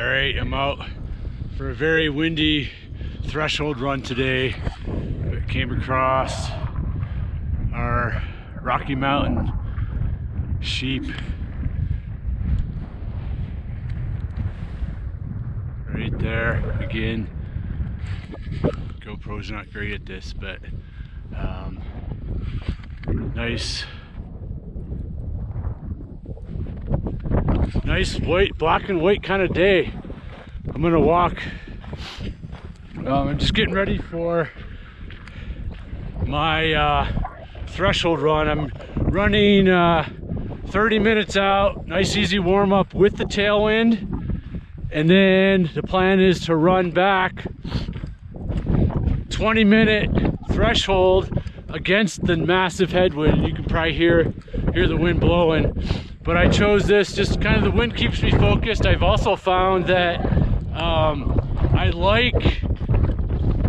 All right, I'm out for a very windy threshold run today. Came across our Rocky Mountain sheep right there. Again, GoPro's not great at this, but nice white, black and white kind of day. I'm gonna walk. I'm just getting ready for my threshold run. I'm running 30 minutes out, nice easy warm up with the tailwind, and then the plan is to run back 20-minute threshold against the massive headwind. You can probably hear the wind blowing, but I chose this just kind of, the wind keeps me focused. I've also found that I like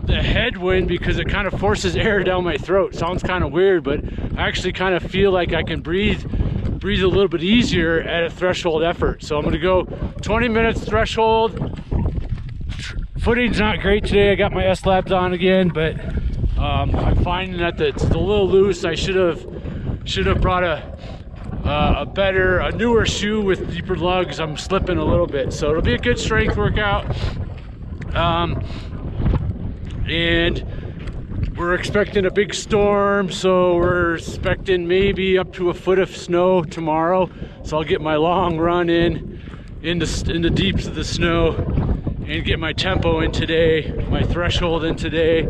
the headwind because it kind of forces air down my throat. Sounds kind of weird, but I actually kind of feel like I can breathe a little bit easier at a threshold effort. So I'm going to go 20 minutes threshold. Footing's not great today. I got my S-Labs on again, but I'm finding that it's a little loose. I should have brought a newer shoe with deeper lugs. I'm slipping a little bit, so it'll be a good strength workout. And we're expecting a big storm, so we're expecting maybe up to a foot of snow tomorrow. So I'll get my long run in the deeps of the snow and get my tempo in today, my threshold in today,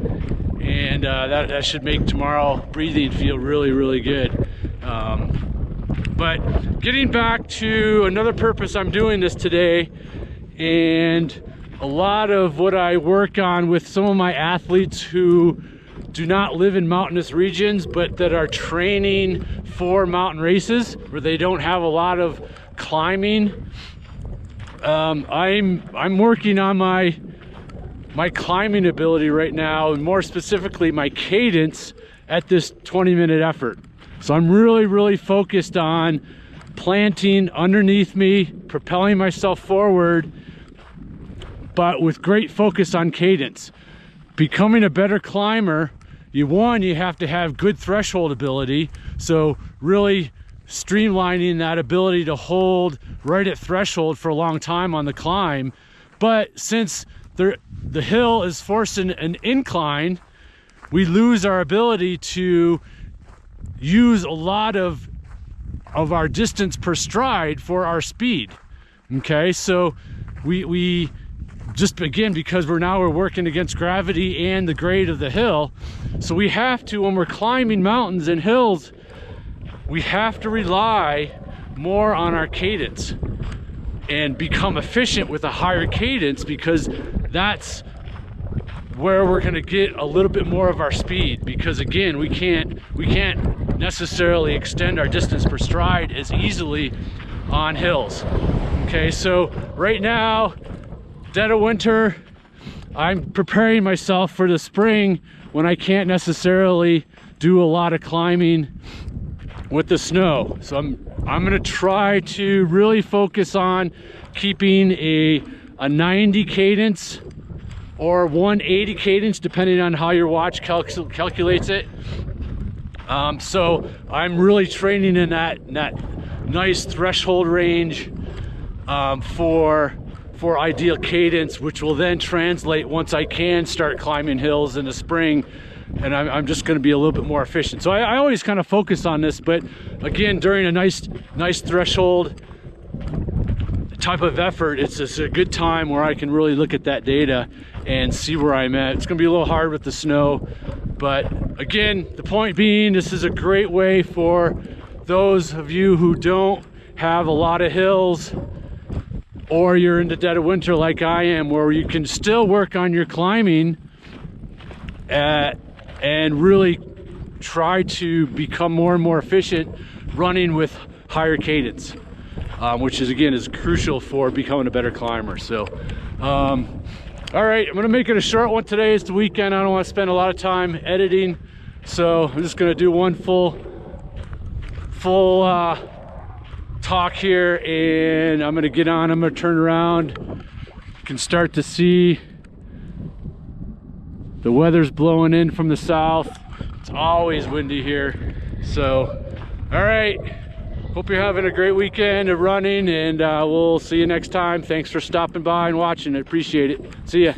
and that should make tomorrow breathing feel really good. But getting back to another purpose I'm doing this today, and a lot of what I work on with some of my athletes who do not live in mountainous regions but that are training for mountain races where they don't have a lot of climbing. I'm working on my climbing ability right now, and more specifically my cadence at this 20-minute effort. So I'm really focused on planting underneath me, propelling myself forward, but with great focus on cadence. Becoming a better climber, you have to have good threshold ability. So really streamlining that ability to hold right at threshold for a long time on the climb. But since the hill is forcing an incline, we lose our ability to use a lot of our distance per stride for our speed. Okay, so we just, again, because we're working against gravity and the grade of the hill, so we have to, when we're climbing mountains and hills, we have to rely more on our cadence and become efficient with a higher cadence, because that's where we're going to get a little bit more of our speed. Because again, we can't necessarily extend our distance per stride as easily on hills. Okay, so right now, dead of winter, I'm preparing myself for the spring when I can't necessarily do a lot of climbing with the snow. So I'm gonna try to really focus on keeping a 90 cadence or 180 cadence, depending on how your watch calculates it. So I'm really training in that nice threshold range for ideal cadence, which will then translate once I can start climbing hills in the spring, and I'm just going to be a little bit more efficient. So I always kind of focus on this, but again, during a nice threshold type of effort, it's just a good time where I can really look at that data and see where I'm at. It's going to be a little hard with the snow, but again, the point being, this is a great way for those of you who don't have a lot of hills, or you're in the dead of winter like I am, where you can still work on your climbing and really try to become more and more efficient running with higher cadence, which is crucial for becoming a better climber. So all right, I'm gonna make it a short one today. It's the weekend. I don't want to spend a lot of time editing, so I'm just gonna do one full talk here, and I'm gonna turn around, You can start to see the weather's blowing in from the south. It's always windy here. So, all right. Hope you're having a great weekend of running, and we'll see you next time. Thanks for stopping by and watching. I appreciate it. See ya.